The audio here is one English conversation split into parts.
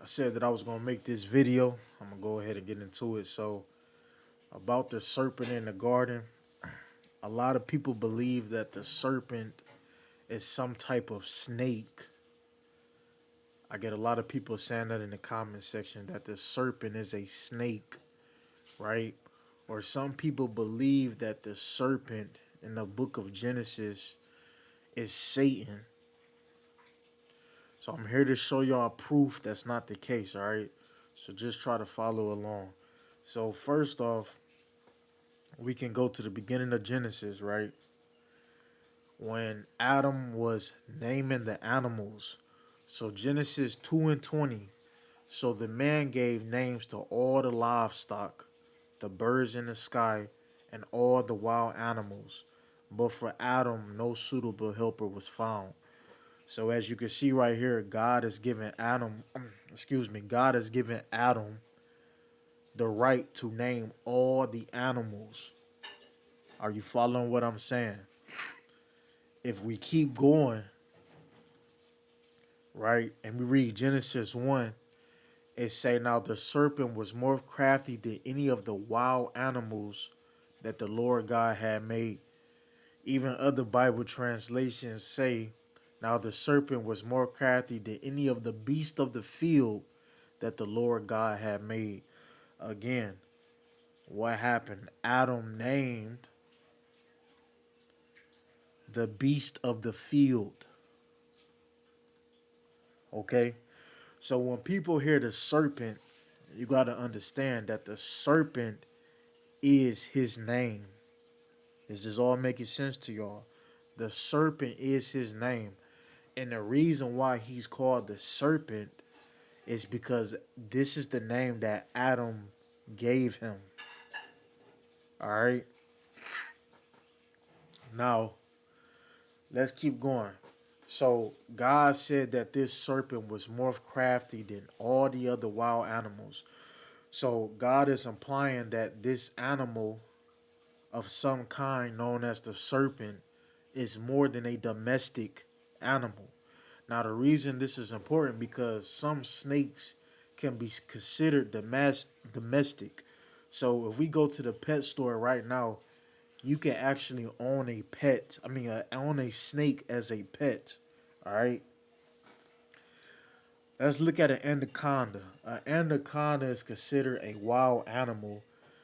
I said that I was gonna make this video. I'm gonna go ahead and get into it. So, about the serpent in the garden, a lot of people believe that the serpent is some type of snake. I get a lot of people saying that in the comment section that the serpent is a snake, right? Or some people believe that the serpent in the book of Genesis is Satan. So I'm here to show y'all proof that's not the case, all right? So just try to follow along. So first off, we can go to the beginning of Genesis, right? When Adam was naming the animals. So Genesis 2 and 20. So the man gave names to all the livestock, the birds in the sky, and all the wild animals. But for Adam, no suitable helper was found. So as you can see right here, God has given Adam, God has given Adam the right to name all the animals. Are you following what I'm saying? If we keep going, right, and we read Genesis 1, it say now the serpent was more crafty than any of the wild animals that the Lord God had made. Even other Bible translations say now the serpent was more crafty than any of the beasts of the field that the Lord God had made. Again, what happened? Adam named the beast of the field. Okay? So when people hear the serpent, you got to understand that the serpent is his name. Is this all making sense to y'all? The serpent is his name. And the reason why he's called the serpent is because this is the name that Adam gave him. All right? Now, let's keep going. So, God said that this serpent was more crafty than all the other wild animals. So, God is implying that this animal of some kind known as the serpent is more than a domestic animal. Now, the reason this is important because some snakes can be considered domestic. So, if we go to the pet store right now, you can actually own a pet. Own a snake as a pet. All right. Let's look at an anaconda. An anaconda is considered a wild animal.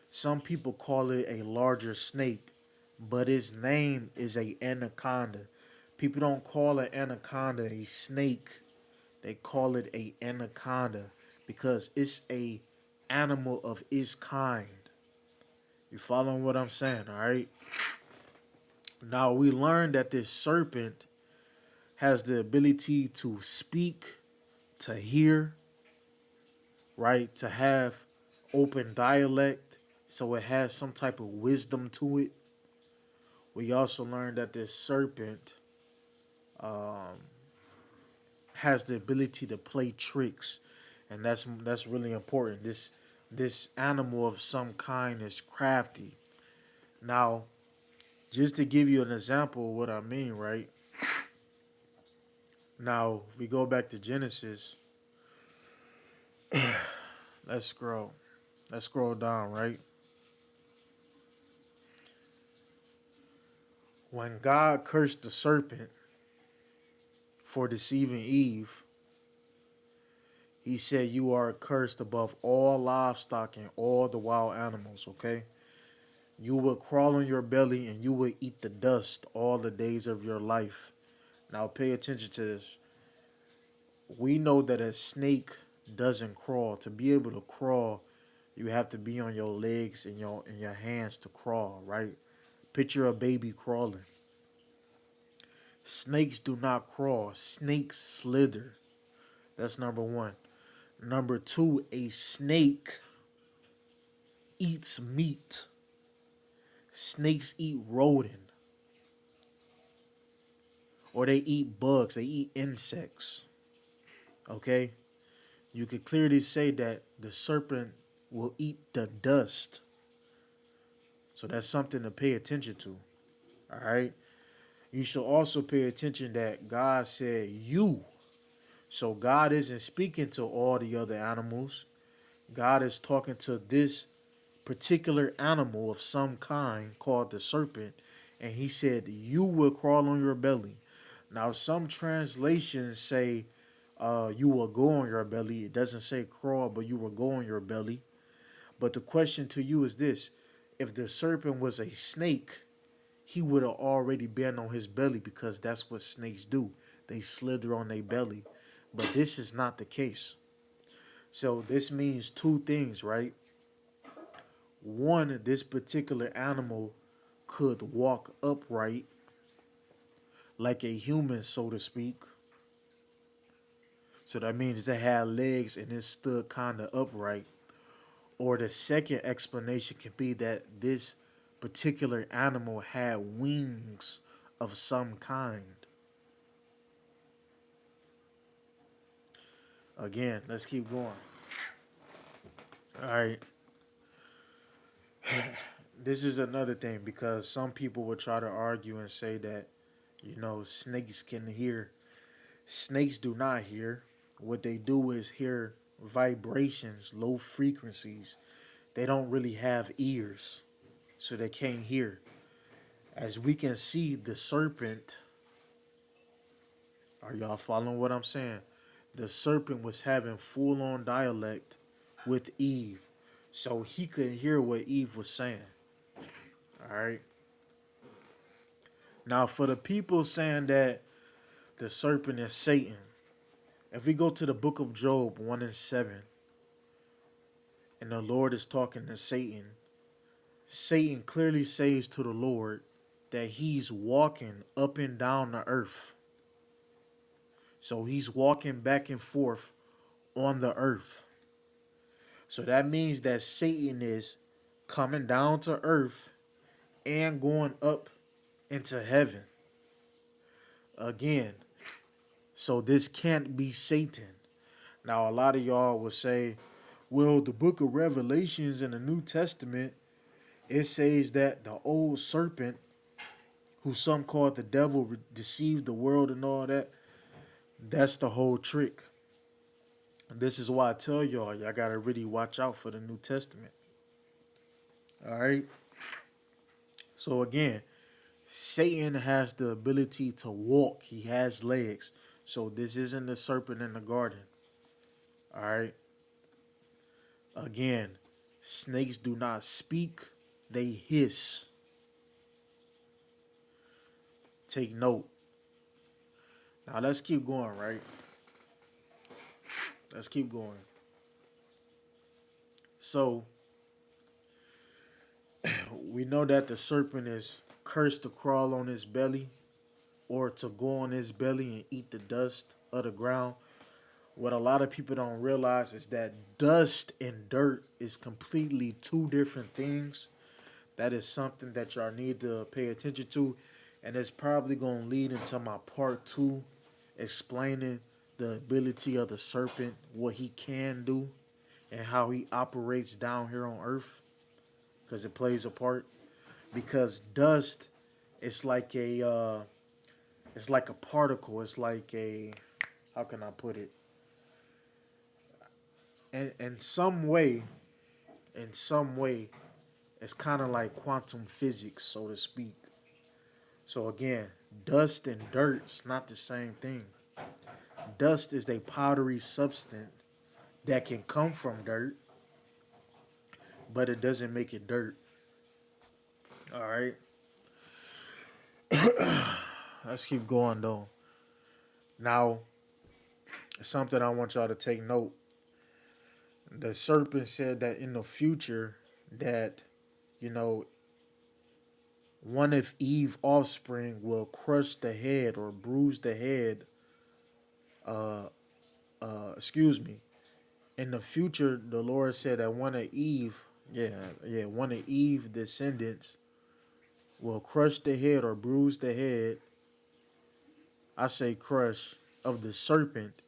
Some people call it a larger snake, but its name is a anaconda. People don't call an anaconda a snake. They call it a anaconda because it's a animal of its kind. You following what I'm saying, all right? Now we learned that this serpent has the ability to speak, to hear, right? To have open dialect, so it has some type of wisdom to it. We also learned that this serpent has the ability to play tricks, and that's really important. This animal of some kind is crafty. Now, just to give you an example of what I mean, right? Now we go back to Genesis. Let's scroll. Let's scroll down, right? When God cursed the serpent for deceiving Eve, he said, "You are cursed above all livestock and all the wild animals." Okay, you will crawl on your belly and you will eat the dust all the days of your life. Now, pay attention to this. We know that a snake doesn't crawl. To be able to crawl, you have to be on your legs and your hands to crawl, right? Picture a baby crawling. Snakes do not crawl. Snakes slither. That's number one. Number two, a snake eats meat. Snakes eat rodent, or they eat bugs. They eat insects. Okay? You could clearly say that the serpent will eat the dust. So that's something to pay attention to. All right? You should also pay attention that God said you. So God isn't speaking to all the other animals. God is talking to this particular animal of some kind called the serpent, and he said, "You will crawl on your belly." Now, some translations say, "You will go on your belly." It doesn't say crawl, but you will go on your belly. But the question to you is this: if the serpent was a snake, he would have already been on his belly because that's what snakes do. They slither on their belly. But this is not the case. So this means two things, right? One, this particular animal could walk upright like a human, so to speak. So that means it had legs and it stood kind of upright. Or the second explanation can be that this particular animal had wings of some kind. Again, let's keep going. All right. This is another thing because some people will try to argue and say that, snakes can hear. Snakes do not hear. What they do is hear vibrations, low frequencies. They don't really have ears, so they can't hear. As we can see, the serpent, are y'all following what I'm saying? The serpent was having full on dialect with Eve, so he could hear what Eve was saying. All right. Now, for the people saying that the serpent is Satan, if we go to the book of Job 1 and 7, and the Lord is talking to Satan, Satan clearly says to the Lord that he's walking up and down the earth. So he's walking back and forth on the earth. So that means that Satan is coming down to earth and going up into heaven. Again, so this can't be Satan. Now, a lot of y'all will say, well, the book of Revelations in the New Testament, it says that the old serpent, who some call the devil, deceived the world and all that. That's the whole trick. And this is why I tell y'all got to really watch out for the New Testament. All right? So again, Satan has the ability to walk. He has legs. So this isn't the serpent in the garden. All right? Again, snakes do not speak, they hiss. Take note. Now let's keep going, right? Let's keep going. So, we know that the serpent is cursed to crawl on his belly or to go on his belly and eat the dust of the ground. What a lot of people don't realize is that dust and dirt is completely two different things. That is something that y'all need to pay attention to. And it's probably going to lead into my part 2, explaining the ability of the serpent, what he can do, and how he operates down here on earth, because it plays a part. Because dust, it's like a particle. It's like a, how can I put it? And in some way, it's kind of like quantum physics, so to speak. So again, dust and dirt is not the same thing. Dust is a powdery substance that can come from dirt, but it doesn't make it dirt. All right. Let's keep going though. Now, something I want y'all to take note. The serpent said that in the future that, you know, one of Eve's offspring will crush the head or bruise the head. Uh, excuse me. In the future, the Lord said that one of Eve's descendants will crush the head or bruise the head. I say crush of the serpent,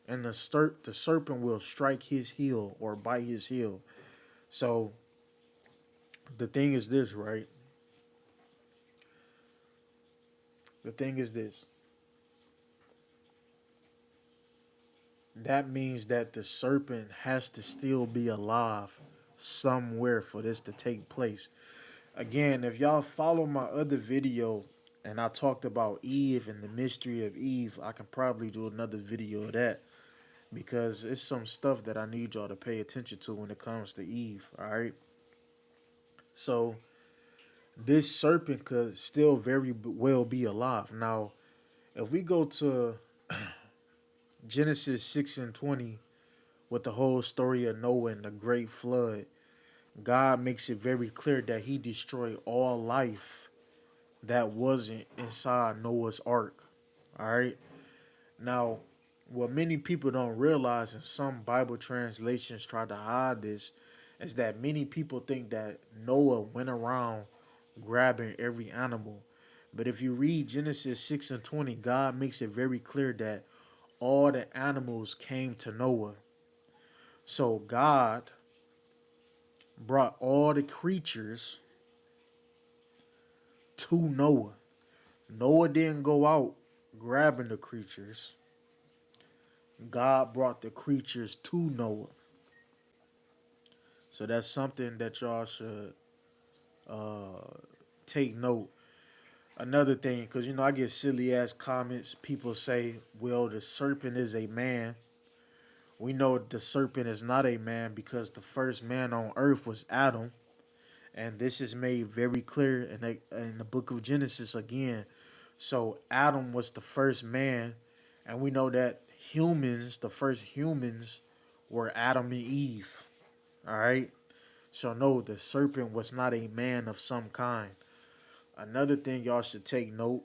and the serpent will strike his heel or bite his heel. So the thing is this, right? The thing is this. that means that the serpent has to still be alive somewhere for this to take place. Again, if y'all follow my other video and I talked about Eve and the mystery of Eve, I can probably do another video of that because it's some stuff that I need y'all to pay attention to when it comes to Eve, all right? So, this serpent could still very well be alive. Now, if we go to Genesis 6 and 20 with the whole story of Noah and the great flood, God makes it very clear that he destroyed all life that wasn't inside Noah's ark. All right. Now, what many people don't realize, and some Bible translations try to hide this, is that many people think that Noah went around grabbing every animal. But if you read Genesis 6 and 20, God makes it very clear that all the animals came to Noah. So God brought all the creatures to Noah. Noah didn't go out grabbing the creatures. God brought the creatures to Noah. So that's something that y'all should take note. Another thing, because I get silly ass comments. People say, well, the serpent is a man. We know the serpent is not a man because the first man on earth was Adam. And this is made very clear in the book of Genesis again. So Adam was the first man. And we know that humans, the first humans, were Adam and Eve. All right. So no, the serpent was not a man of some kind. Another thing y'all should take note.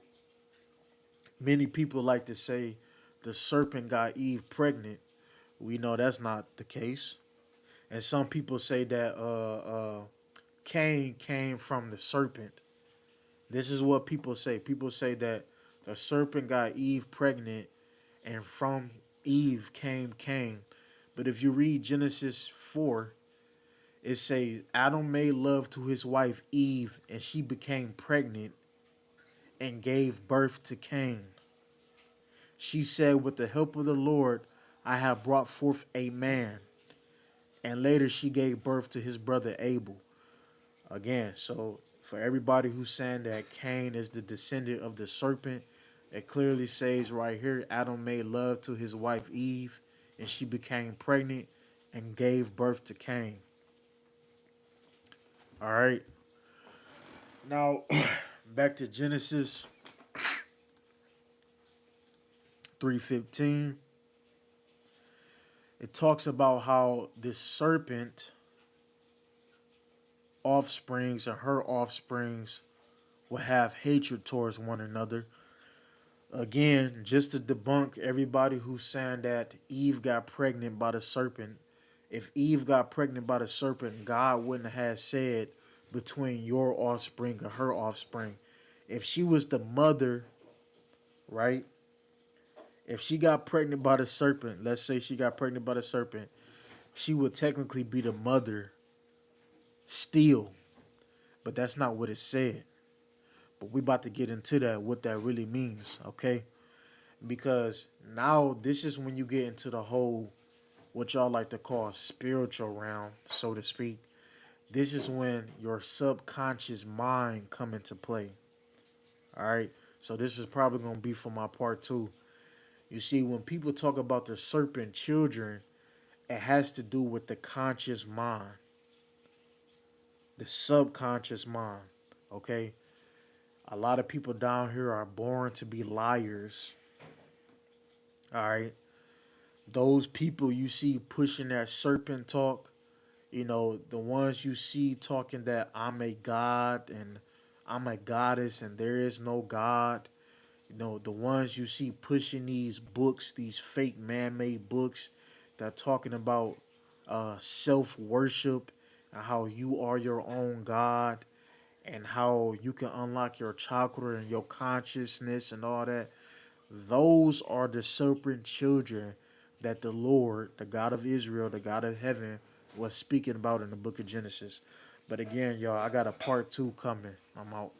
Many people like to say the serpent got Eve pregnant. We know that's not the case. And some people say that Cain came from the serpent. This is what people say. People say that the serpent got Eve pregnant and from Eve came Cain. But if you read Genesis 4, it says Adam made love to his wife Eve, and she became pregnant and gave birth to Cain. She said, with the help of the Lord, I have brought forth a man. And later she gave birth to his brother Abel. Again, so for everybody who's saying that Cain is the descendant of the serpent, it clearly says right here, Adam made love to his wife Eve, and she became pregnant and gave birth to Cain. All right. Now, back to Genesis 3:15. It talks about how this serpent offsprings and her offsprings will have hatred towards one another. Again, just to debunk everybody who's saying that Eve got pregnant by the serpent. If Eve got pregnant by the serpent, God wouldn't have said between your offspring and her offspring. If she was the mother, right? If she got pregnant by the serpent, let's say she got pregnant by the serpent, she would technically be the mother still. But that's not what it said. But we about to get into that, what that really means, okay? Because now this is when you get into the whole, what y'all like to call spiritual realm, so to speak. This is when your subconscious mind come into play. All right. So this is probably going to be for my part 2. You see, when people talk about the serpent children, it has to do with the conscious mind, the subconscious mind. Okay. A lot of people down here are born to be liars. All right. Those people you see pushing that serpent talk, the ones you see talking that I'm a god and I'm a goddess and there is no God. The ones you see pushing these books, these fake man-made books that are talking about self-worship and how you are your own God and how you can unlock your chakra and your consciousness and all that. Those are the serpent children that the Lord, the God of Israel, the God of heaven, was speaking about in the book of Genesis. But again, y'all, I got a part 2 coming. I'm out.